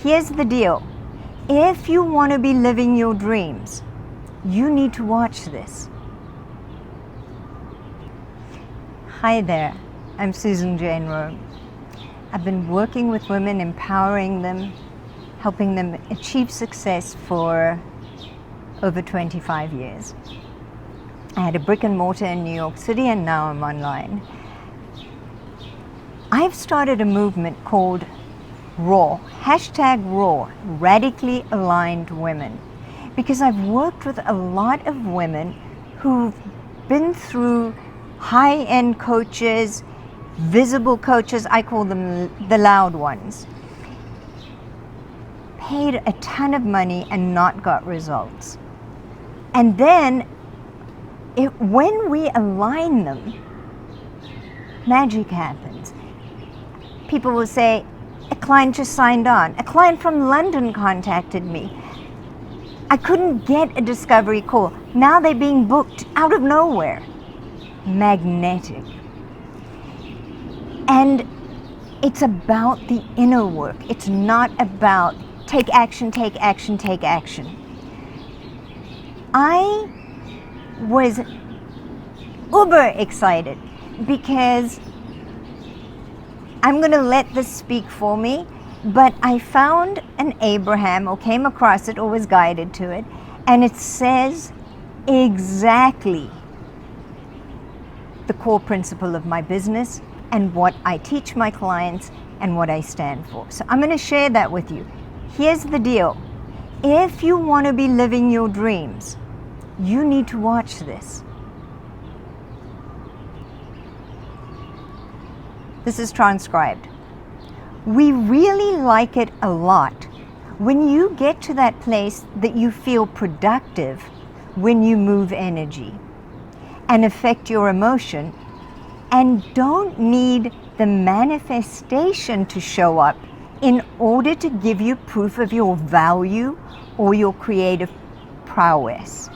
Here's the deal. If you want to be living your dreams, you need to watch this. Hi there, I'm Susan Jane Rowe. I've been working with women, empowering them, helping them achieve success for over 25 years. I had a brick and mortar in New York City, and now I'm online. I've started a movement called Rowe, #Rowe, Radically Aligned Women, because I've worked with a lot of women who've been through high-end coaches, visible coaches, I call them the loud ones, paid a ton of money and not got results. And then when we align them, magic happens. People will say, a client just signed on. A client from London contacted me. I couldn't get a discovery call. Now they're being booked out of nowhere. Magnetic. And it's about the inner work. It's not about take action, take action, take action. I was uber excited because I'm going to let this speak for me, but I found an Abraham, or came across it, or was guided to it, and it says exactly the core principle of my business and what I teach my clients and what I stand for. So I'm going to share that with you. Here's the deal. If you want to be living your dreams, you need to watch this. This is transcribed. We really like it a lot when you get to that place that you feel productive when you move energy and affect your emotion and don't need the manifestation to show up in order to give you proof of your value or your creative prowess.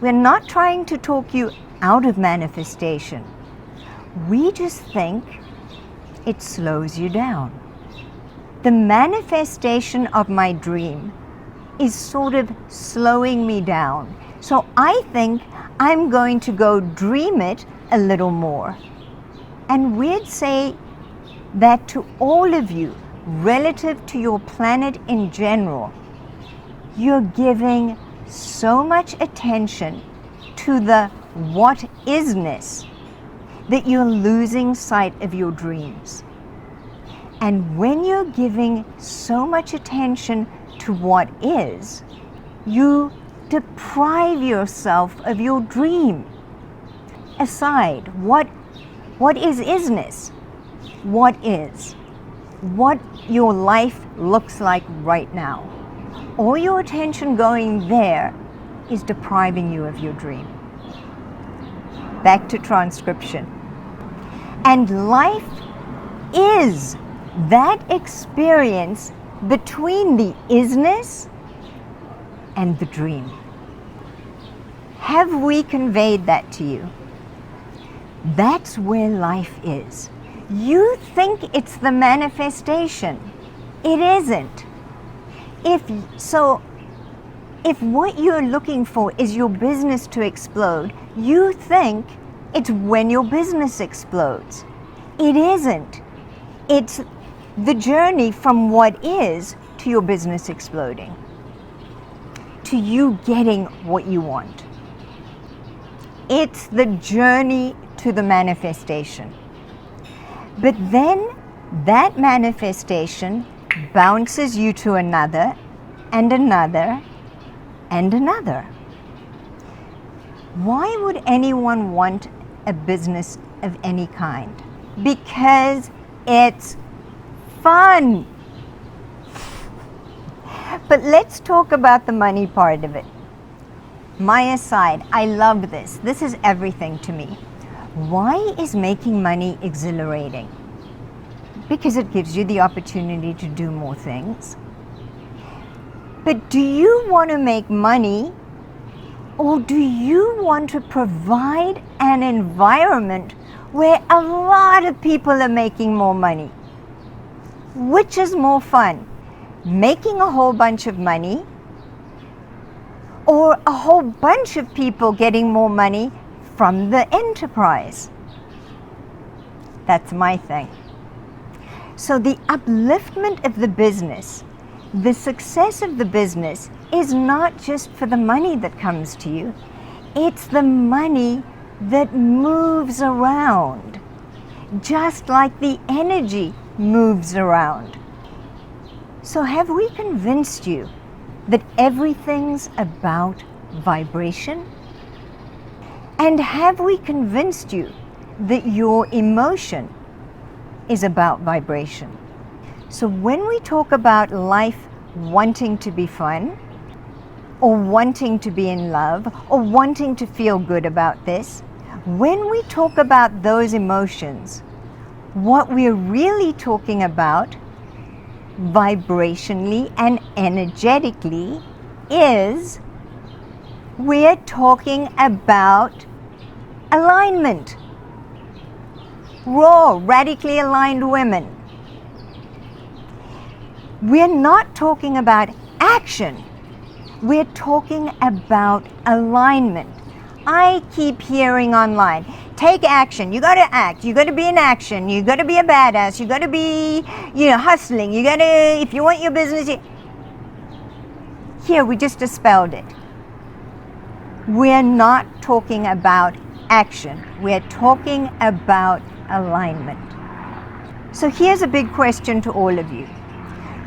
We're not trying to talk you out of manifestation. We just think it slows you down. The manifestation of my dream is sort of slowing me down. So I think I'm going to go dream it a little more. And we'd say that to all of you, relative to your planet in general, you're giving so much attention to the what isness that you're losing sight of your dreams. And when you're giving so much attention to what is, you deprive yourself of your dream. Aside, what is isness? What is? What your life looks like right now. All your attention going there is depriving you of your dream. Back to transcription. And life is that experience between the isness and the dream. Have we conveyed that to you? That's where life is. You think it's the manifestation. It isn't. If what you're looking for is your business to explode, you think it's when your business explodes. It isn't. It's the journey from what is to your business exploding, to you getting what you want. It's the journey to the manifestation. But then that manifestation bounces you to another and another and another. Why would anyone want a business of any kind? Because it's fun. But let's talk about the money part of it. My aside, I love this. This is everything to me. Why is making money exhilarating? Because it gives you the opportunity to do more things. But do you want to make money, or do you want to provide an environment where a lot of people are making more money? Which is more fun? Making a whole bunch of money, or a whole bunch of people getting more money from the enterprise? That's my thing. So the upliftment of the business, the success of the business is not just for the money that comes to you, it's the money that moves around, just like the energy moves around. So have we convinced you that everything's about vibration? And have we convinced you that your emotion is about vibration? So when we talk about life wanting to be fun, or wanting to be in love, or wanting to feel good about this, when we talk about those emotions, what we're really talking about vibrationally and energetically is we're talking about alignment. Rowe, radically aligned women. We're not talking about action. We're talking about alignment. I keep hearing online, take action, you gotta act, you gotta be in action, you gotta be a badass, you gotta be, hustling, you gotta, if you want your business. Here, we just dispelled it. We're not talking about action. We're talking about alignment. So here's a big question to all of you.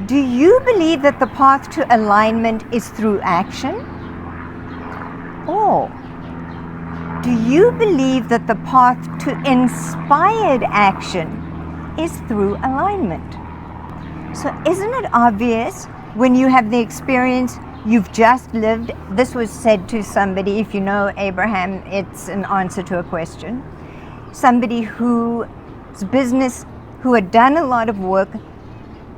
Do you believe that the path to alignment is through action? Or do you believe that the path to inspired action is through alignment? So isn't it obvious when you have the experience you've just lived? This was said to somebody, if you know Abraham, it's an answer to a question. Somebody whose business, who had done a lot of work,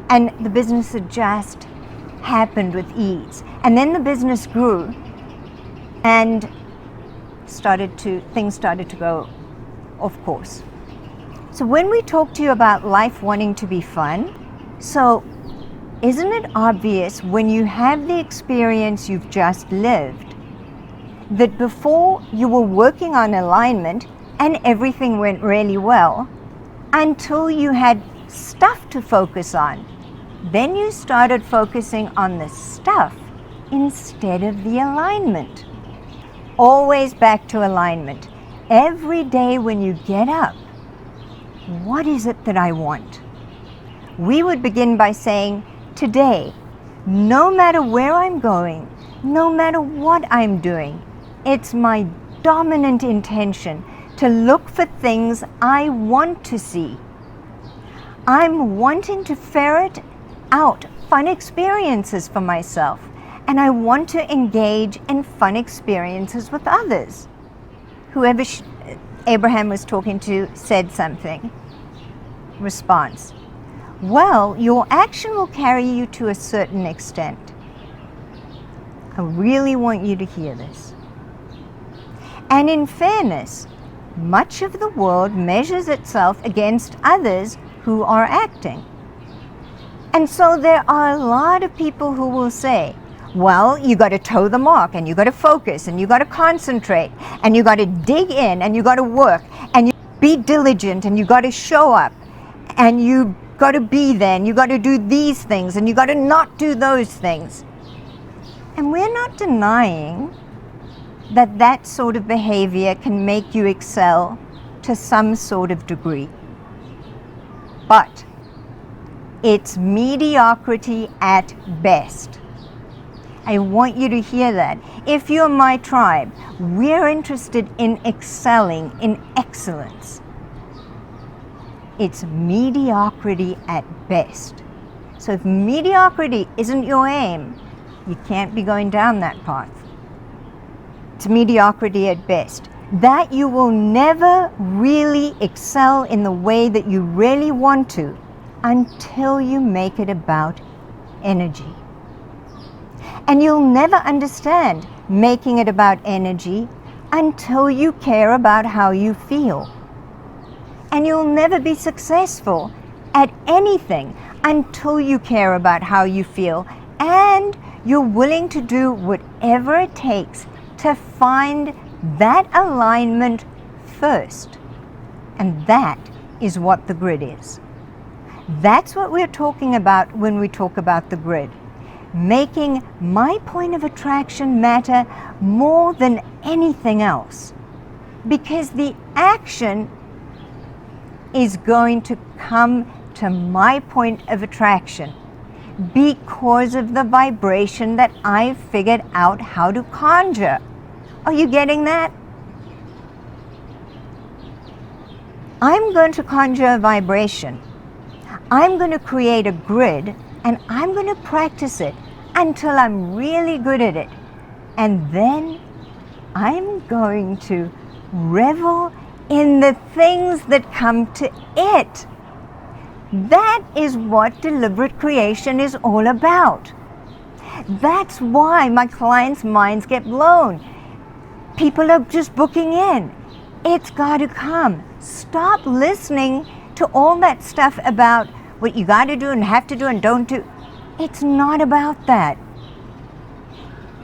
and the business had just happened with ease. And then the business grew and things started to go off course. So when we talk to you about life wanting to be fun, so isn't it obvious when you have the experience you've just lived that before you were working on alignment and everything went really well until you had stuff to focus on? Then you started focusing on the stuff instead of the alignment. Always back to alignment. Every day when you get up, what is it that I want? We would begin by saying, today, no matter where I'm going, no matter what I'm doing, it's my dominant intention to look for things I want to see. I'm wanting to ferret out fun experiences for myself, and I want to engage in fun experiences with others. Whoever Abraham was talking to said something. Response: well, your action will carry you to a certain extent. I really want you to hear this. And in fairness, much of the world measures itself against others who are acting. And so there are a lot of people who will say, well, you got to toe the mark, and you got to focus, and you got to concentrate, and you got to dig in, and you got to work, and you be diligent, and you got to show up, and you got to be there, and you got to do these things, and you got to not do those things. And we're not denying that that sort of behavior can make you excel to some sort of degree. But it's mediocrity at best. I want you to hear that. If you're my tribe, we're interested in excelling, in excellence. It's mediocrity at best. So if mediocrity isn't your aim, you can't be going down that path. It's mediocrity at best. That you will never really excel in the way that you really want to until you make it about energy. And you'll never understand making it about energy until you care about how you feel. And you'll never be successful at anything until you care about how you feel and you're willing to do whatever it takes to find that alignment first. And that is what the grid is. That's what we're talking about when we talk about the grid. Making my point of attraction matter more than anything else. Because the action is going to come to my point of attraction because of the vibration that I've figured out how to conjure. Are you getting that? I'm going to conjure a vibration. I'm going to create a grid, and I'm going to practice it until I'm really good at it. And then I'm going to revel in the things that come to it. That is what deliberate creation is all about. That's why my clients' minds get blown. People are just booking in. It's got to come. Stop listening to all that stuff about what you got to do and have to do and don't do. It's not about that.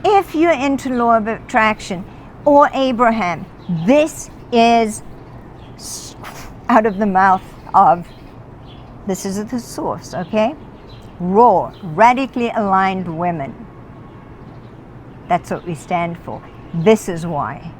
If you're into law of attraction or Abraham, this is out of the mouth of, this is the source, okay? Rowe, radically aligned women. That's what we stand for. This is why.